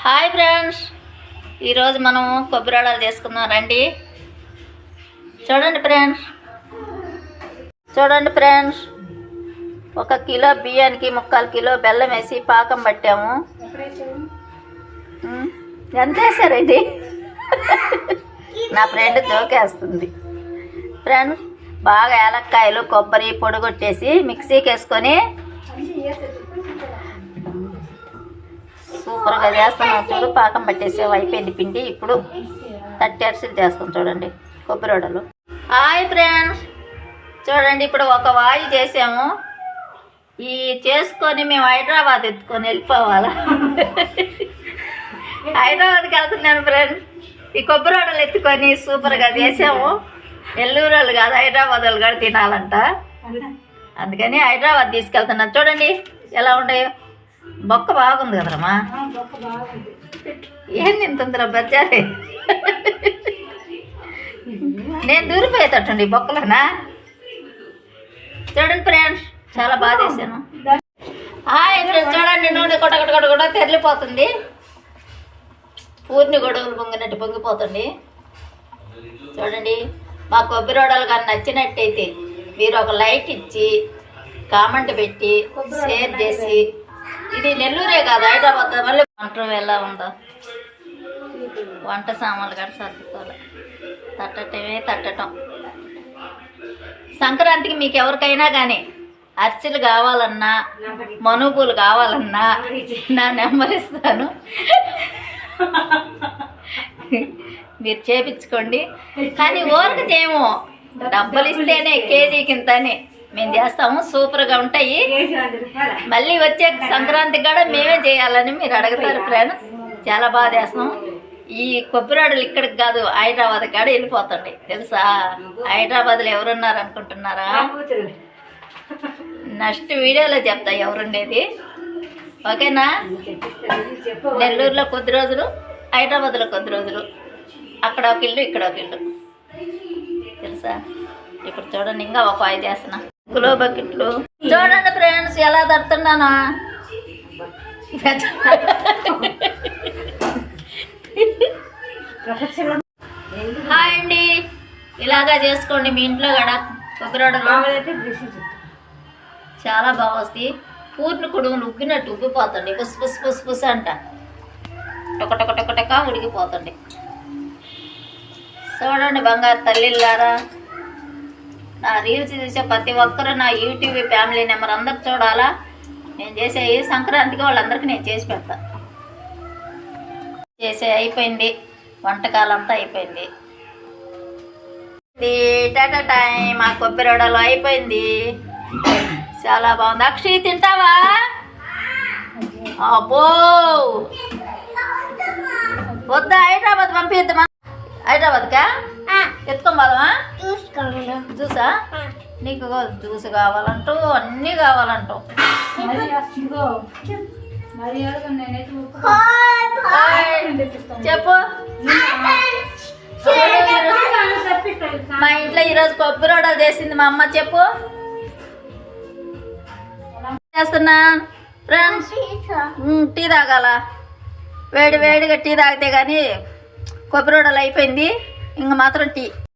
Hi friends, ఈరోజు మనం కొబ్బరి వడలు చేసుకుందాం రండి. చూడండి ఫ్రెండ్స్, 1 కిలో బియ్యానికి 3/4 కిలో బెల్లం వేసి పాకం పట్టాము. ఎంత వేసారండి? నా ఫ్రెండ్ జోకేస్తుంది. ఫ్రెండ్స్, బాగా ఏలక్కాయలు కొబ్బరి పొడిగొట్టేసి మిక్సీకి వేసుకొని సూపర్గా చేస్తున్నాం. చూడు, పాకం పట్టేసావు, అయిపోయింది పిండి. ఇప్పుడు 30 అరిసెలు చేస్తాం. చూడండి కొబ్బరి వడలు. హాయ్ ఫ్రెండ్స్, చూడండి ఇప్పుడు ఒక వాయి చేసాము. ఈ చేసుకొని మేము హైదరాబాద్ ఎత్తుకొని వెళ్ళిపోవాలా. హైదరాబాద్కి వెళ్తున్నాను ఫ్రెండ్స్. ఈ కొబ్బరి వడలు ఎత్తుకొని సూపర్గా చేసాము. నెల్లూరు వాళ్ళు కాదు, హైదరాబాద్ వాళ్ళు కూడా తినాలంట. అందుకని హైదరాబాద్ తీసుకెళ్తున్నాను. చూడండి ఎలా ఉన్నాయో. బొక్క బాగుంది కదమ్మా. ఏం తింటుందిరా బజ్జారే. నేను దూరిపోయేటట్టుండి బొక్కలోనా. చూడండి ఫ్రెండ్స్, చాలా బాగా చేశాను. హాయ్ ఫ్రెండ్స్, చూడండి నూనె కొట్టగొట్టగొట్ట తెరిలిపోతుంది. పూర్ణి గొడవలు పొంగినట్టు పొంగిపోతుంది. చూడండి, మా కొబ్బరి వడలు కానీ నచ్చినట్టయితే మీరు ఒక లైక్ ఇచ్చి కామెంట్ పెట్టి షేర్ చేసి, ఇది నెల్లూరే కాదు హైదరాబాద్. మళ్ళీ వంట ఎలా ఉందో, వంట సామాన్లు కూడా సర్దుకోవాలి. తట్టటం. సంక్రాంతికి మీకు ఎవరికైనా కానీ అర్చలు కావాలన్నా, మనుపులు కావాలన్నా నా నెంబర్ ఇస్తాను, మీరు చేపించుకోండి. కానీ ఊరికి చేయము, డబ్బులు ఇస్తేనే కేజీకి ఇంతని మేము చేస్తాము. సూపర్గా ఉంటాయి. మళ్ళీ వచ్చే సంక్రాంతికి కూడా మేమే చేయాలని మీరు అడుగుతారు ఫ్రెండ్స్. చాలా బాగా చేస్తాం. ఈ కొబ్బరి వడలు ఇక్కడికి కాదు, హైదరాబాద్ కాడ వెళ్ళిపోతుంది తెలుసా. హైదరాబాద్లో ఎవరున్నారు అనుకుంటున్నారా? నెక్స్ట్ వీడియోలో చెప్తా ఎవరుండేది. ఓకేనా? నెల్లూరులో కొద్ది రోజులు, హైదరాబాద్లో కొద్ది రోజులు, అక్కడ ఒక ఇల్లు, ఇక్కడ ఒక ఇల్లు తెలుసా. ఇప్పుడు చూడండి, ఇంకా ఒక వాయి చేస్తున్నా. కిలో బకెట్లు చూడండి ఫ్రెండ్స్ ఎలా తడుతున్నానా. హాయ్ అండి, ఇలాగా చేసుకోండి మీ ఇంట్లో కూడా కొబ్బరి వడలు. చాలా బాగా వస్తాయి. పూర్ణి కుడుములు ఉగ్గినట్టు ఉగ్గిపోతుంది. పుస్ అంట టొక ఉడికిపోతుంది. చూడండి బంగారు తల్లిలారా, నా రీల్స్ చూసే ప్రతి ఒక్కరూ నా యూట్యూబ్ ఫ్యామిలీ నెంబర్ అందరు చూడాలా. నేను చేసే ఈ సంక్రాంతికి వాళ్ళందరికీ నేను చేసి పెడతా. అయిపోయింది, వంటకాలంతా అయిపోయింది. టాటా టైం. మా కొబ్బరి వడలు అయిపోయింది. చాలా బాగుంది. అక్షయ్ తింటావా? అబ్బో వద్దా, హైదరాబాద్ పంపిద్దామా? హైదరాబాద్కా ఎత్తుకొని పోదామా? జ్యూసా? నీకు జ్యూస్ కావాలంటూ అన్నీ కావాలంటూ. చెప్పు. మా ఇంట్లో ఈరోజు కొబ్బరి వడలు చేసింది మా అమ్మ. చెప్పు. చేస్తున్నా ఫ్రెండ్స్, టీ తాగాల. వేడిగా టీ తాగితే కానీ కొబ్బరి వడలు అయిపోయింది. ఇంక మాత్రం టీ.